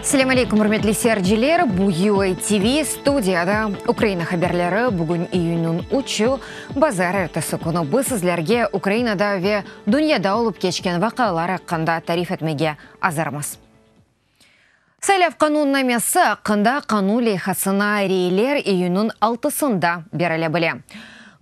Assalamu alaikum, hurmatli seyirciler. Bu UA TV studiyada Ukraina haberleri bugün iyunun 3'ü bazar ertesi kunu bu sizlerge Ukrainada ve dünyada olup geçken vakalar hakkında tarif etmege azarmız. Saylav kanunnaması hakkında kanun leyhasına reyler iyunun 6'sında берілі.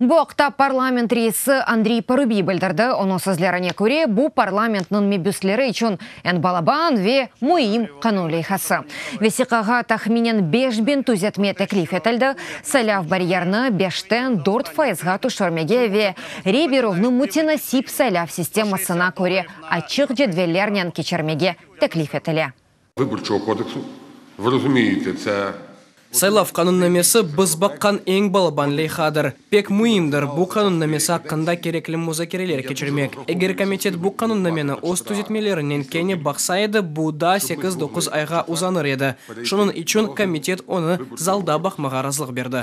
Bu haqda parlament reisi Andrei Parubiy bildirdi. Onun sözlerine göre bu parlamentnin mebüsleri için en balaban ve muhim kanun leyhası. Vesikaga tahminen 5000 tüzetme teklif etildi. Saylav baryerini 5'ten 4%ga düşürmege ve Reberovni mutenasip saylav sistemasına göre açık cedvellerden geçirmege teklif etili. Виборчого кодексу, ви розумієте, це... Сайлав кануннамесі біз баққан ең балабан лейхадыр. Пек мұйымдыр бұл кануннамесі аққында кереклі музакерелер кечірмек. Егер комитет бұл кануннамені оз түзетмелерінен кені бақсайды, бұда 8-9 айға uzanыр еді. Шының үшін комитет оны залда бақмаға разылық берді.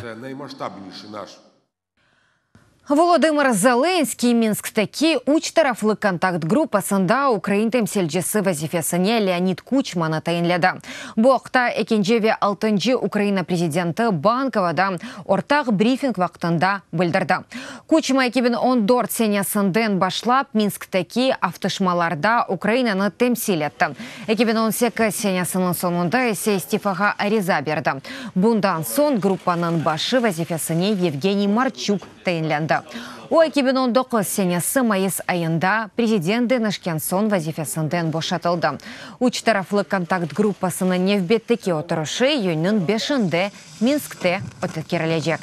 Володимир Зеленський Минсктеки уч тарафлы контакт группасында Украин темселчisi вазифесіне Леонид Кучманы тайынледі. Бұл вақытта екенжеве 6-й Украина президенті Банковада ортақ брифинг вақтында білдірді. Кучма 2014 сенесінден башлап Минсктеки автошмаларда Украинаны темсел етті. 2018 сенесінің сонында есе истифаға ариза берді. Бұндан сон группаның башы вазифесіне Евгений Марчук тайынленді. O 2019 senesi Mayıs ayında Prezident Денишкенсон vazifesinden boşatıldı. Uç taraflı kontakt gruppasının nevbetteki oturuşu iyunun 5'inde Minsk'te ötkerilecek.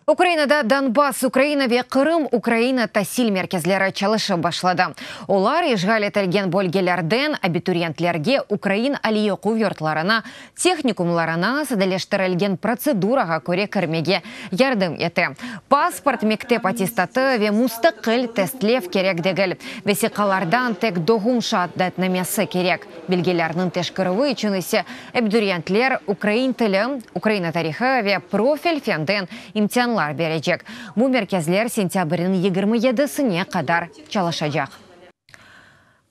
Ukrainada Donbass, Ukraina ve Kırım Ukraina tahsil merkezleri çalışa başladı. Olar işgal etilgen bölgelerden abituriyentlerge Ukrain ali okuv yurtlarına, texnikumlarına sadeleştirilgen proseduraga göre kirmege yardım etti. Pasport, mektep attestatı ve müstakil testlev kerek degil. Vesikalardan tek doğum şahadetnamesi kerek. Bilgilerinin teşkirivi için ise abituriyentler Ukrain tili, Ukraina tarihi ve profil fenden imtihanlar verecek. Bu merkezler sentyabrın 27'sine kadar çalışacak.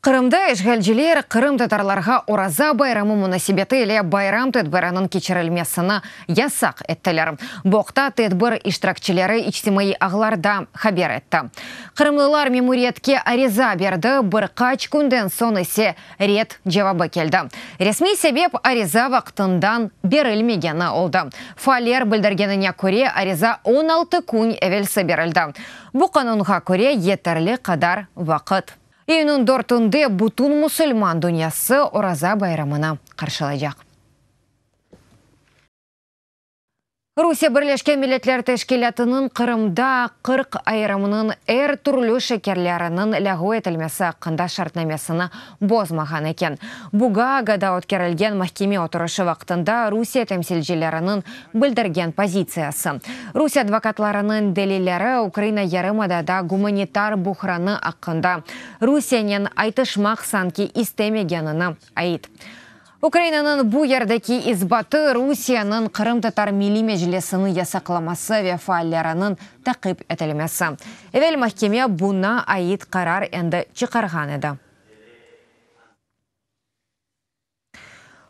Kırım'da işgalciler Kırım tatarlarga Oraza bayramı münasebetiyle bayram tedbirinin geçirilmesini yasak ettiler. Bu haqda tedbir iştirakçıları içtimai ağlarda haber etti. Kırımlılar memuriyetke ariza berdi, birkaç günden son ise red cevabı keldi. Resmi sebep ariza vaqtından berilmegeni oldu. Failler bildirgenine göre ariza 16 gün evvelsi berildi. Bu kanunga göre yeterli kadar vaqt. İyunun 4'ünde bütün Müslüman dünyası Oraza bayramını karşılayacak. Rusya Birleşken Milletler Teşkilatı'nın Kırım'da 40 ayramının er türlü şekerlerinin lahu etilmesi hakkında şartnamesini bozmagan eken. Buga Gada ötkerilgen mahkeme oturuşu vaktında Rusya temsilcilerinin bildirgen pozitsiyası. Rusya advokatlarının delilleri Ukraina yarımadada gumanitar buhranı hakkında Rusya'nın aytışmak sanki istemegenini ait. Ukraina'nın bu yerdeki izbatı Rusya'nın Kırım Tatar Milli Meclisi'ni yasaklaması ve faallerinin takip edilmesi. Evvel mahkeme buna ait karar endi çıkargan edi.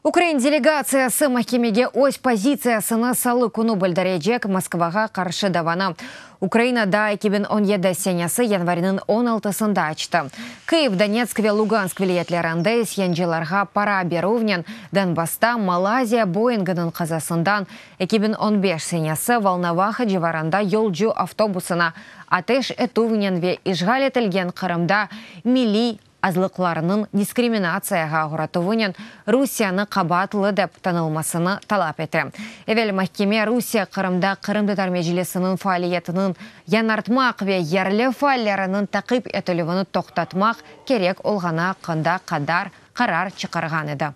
Ukraina delegatsiyasi mahkemege öz pozitsiyasını salı kunu bildirecek Moskvaga karşı davаны. Ukrainada 2017 senesi yanvarının 16'sında açtı. Kyiv, Donetsk ve Lugansk vilayetlerinde isyancılarga para beruvnen Donbass'ta Malazya Boeing'inin kazasından 2015 senesi Volnovakha civarında yolcu avtobusuna ateş etuvnen ve işgal etilgen Kırım'da milli azlıklarının diskriminatsiyaga uğratuvenen Rusya'nı qabatlı dep tanılmasını talap etti. Evvel mahkeme Rusya Kırım'da Kırım Tatar Meclisi'nin faaliyetinin yanartmak ve yerli faallerinin takip etilivini toxtatmak kerek olgana hakkında kadar karar çıkargan edi.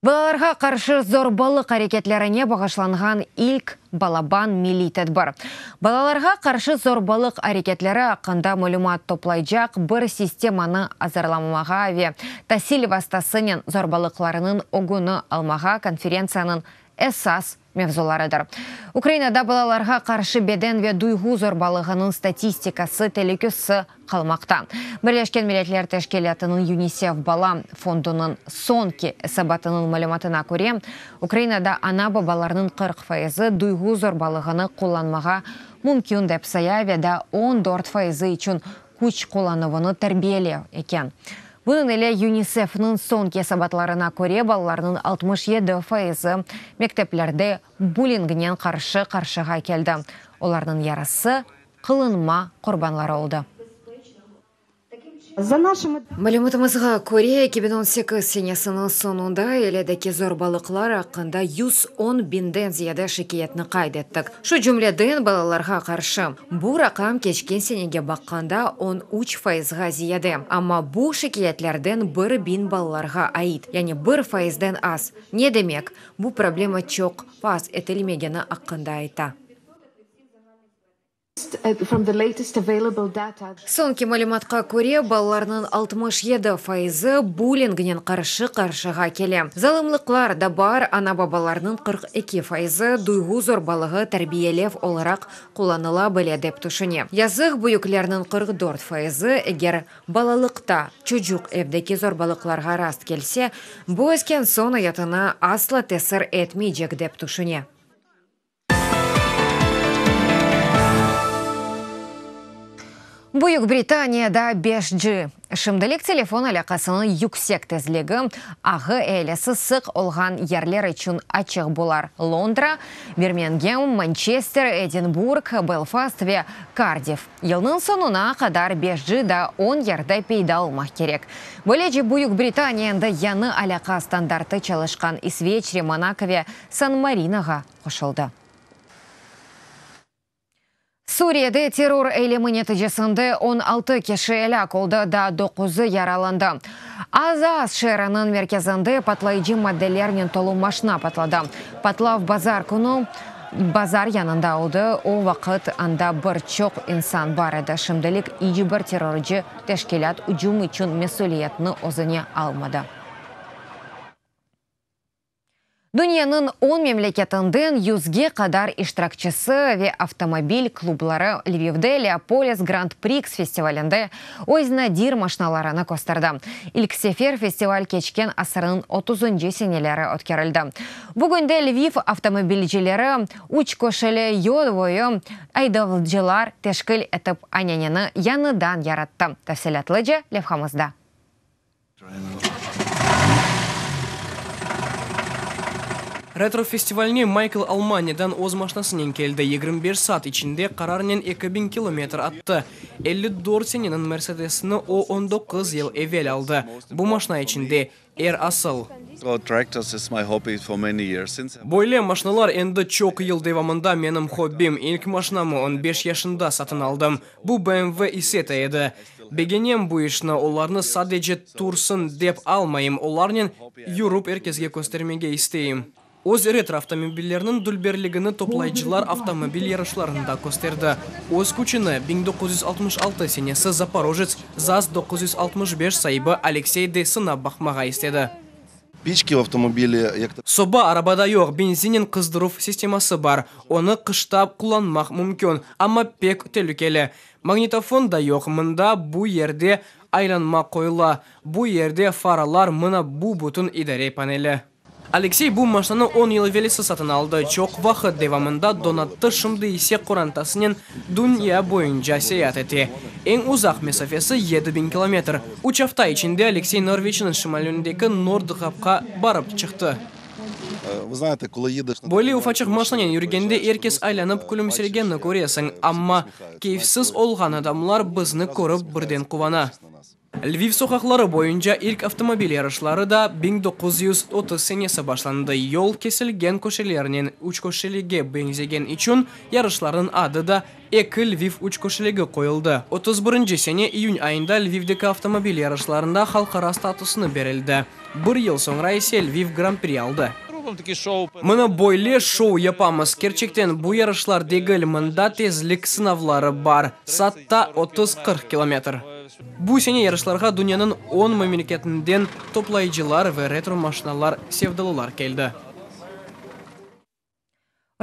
Balalarga karşı zorbalık hareketlerine bağışlangan ilk Balaban milli tedbir. Balalarga karşı zorbalık hareketleri hakkında malumat toplayacak bir sistemаны azarlamaga ve tahsil vastasının zorbalıklarının ogunu almaga konferensiyanın esas мевзуларыдыр. Украинада балаларға қаршы беден ве дуйгу зорбалығының статистикасы телекөсі қалмақта. Бірлешкен Милләтләр Тәшкилатының ЮНИСЕФ бала фондының сонки сабатының мәліметіне көре, Украинада ана бабаларының 40% дуйгу зорбалығыны қоланмаға мүмкін деп саяведа 14% үшін күч қолануыны тәрбиелеу екен. Бұның әлі ЮНИСЕФ-ның сонки сабатларына көре балаларының 67% мектеплерде буллингінен қаршыға келді. Олардың ярысы қылынма құрбанлары олды. Мәліметімізға көре 2018 сенесінің сонында еледекі зорбалықлар ақында 110 бинден зияда шекиетні қайдеттік. Шу жүмледен балаларға қаршы. Бұл рақам кешкен сенеге баққанда 13%-ға зияды. Амма бұл шекиетлерден 1 бин балаларға айт, яғни 1%-ден аз. Не демек? Бұл проблема чоқ пас етілмегені ақында айта. Сонки мәліметқа көре балаларының 67% буллингінен қаршыға келе. Залымлықлар да бар, ана бабаларының 42% дуйгу зорбалығы тәрбиелев оларақ қоланыла біле деп түшіне. Язық бұйыклерінің 44% егер балалықта чүджук евдекі зорбалықларға раст келсе, бұл өскен сон аятына асла тесір етмейджек деп түшіне. Бүйік Британияда 5G. Шымдылік телефон алақасының юксек тезлігі ағы әлесі сық олған ерлер үшін ачық болар. Лондра, Бирмингем, Манчестер, Эдинбург, Белфаст ве Кардиф. Елның сонуна қадар 5G да 10 ерді пейда олмақ керек. Бөлеже Бүйік Британияда яны алақа стандарты çalışқан Исвечре, Монако ве Сан-Маринаға қошылды. Сурияда террор эйлемі нәтижесінде 16 кеші әлі қолды да 9 яраланды. Азаз шерінің мерkezінде патлайжы модделерінен толу машина патлады. Патлав базар күні базар янында олды, о вақыт анда бір чоқ инсан бар еді. Шымдылік иджі бір терроржы тәшкелят үджум үшін месулиетіні озыне алмады. Дүниенің 10 мемлекетінден 100-ге қадар иштиракчысы ве автомобиль клублары Львивде Леополис Гранд-Прикс фестивалінде ойзына-дир машиналарына костырды. Илк сефер фестиваль кечкен асырының 30-шы сенелері өткерілді. Бүгінде Львив автомобильчилері үч көшілі ел бойы айдавылжылар тешкіл етіп анянені яныдан яратты. Тәфсилатлыжы левхамызда. Ретро-фестивальне Майкл Алманидан оз машинасынан келді. 25 саат içinde қарарынан 2000 километр атты. 54 сененің Мерседесіні о 19 ел evvel алды. Бұл машина içinde асыл. Бойле машиналар енді чоқ ел девамында менің хоббим. Ilk машинамы 15 yaşında satın aldım. Бұл BMW i7 еді. Бегенем бұл ішіні оларны sadece турсын деп алмайым. Оларнен Юруп еркезге көстермеге істейім. Оз ретро автомобильлерінің дүлберлігіні топлайчылар автомобиль ярышларында көстерді. Оз күчіні 1966 сенесі Запорожец ЗАЗ-965 сайбы Алексей Десына бақмаға істеді. Пички в автомобиле. Соба арабада жоқ, бензинен қыздыру системасы бар. Оны қыштап құланмақ мүмкін, амма пек тәлікелі. Магнитофон да жоқ, мында бұ ерде айланма қойла. Бұ ерде фаралар, мына бұ бұтын идаре панелі. Алексей бұл машинаны 10 ел велесі сатын алды. Чоқ вақыт девамында донатты шымды есе қорантасының дүния бойынша сеят еті. Ең ұзақ месафесі 7000 километр. 3 hafta içinde Алексей Норвичінің шымалюндегі Нордғапқа барып шықты. Бойлы уфачық машинен үргенде еркес айланып күлімсергенні көресің, амма кейфсіз олған адамлар бізні көріп бірден қувана. Львив соқақлары бойынша ilk автомобиль ярышлары да 1930 сенесі башланды. Yol kesilgen көшелерінен 3 көшелеге бензеген үшін ярышлардың ады да Екі Львив 3 көшелеге қойылды. 31 сене июнь айында Львивдегі автомобиль ярышларында халқара статусыны берілді. Бір ел соңра есе Львив Гран-при алды. Мұны бойле шоу япамыз. Керчектен бұл ярышлар дегіл мұнда тезлік сынавлары бар. Сатта 30-40 километр. Бұл сене ярышларға дүнияның 10 мемлекетінден топлайчылар ве ретро машиналар севдалылар келді.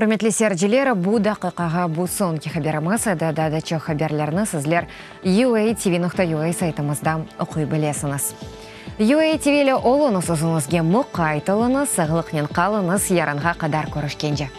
Құрметлі серджилері, бұ дақиқаға бұ сонки хаберіміз, дадачы хаберлеріні сізлер UA TV.ua сайтымызда оқи білесіңіз. UA TV-лі олыңыз ұзыңызге мұқайтылыңыз, сығылықнен қалыңыз, яранға қадар көрішкенде.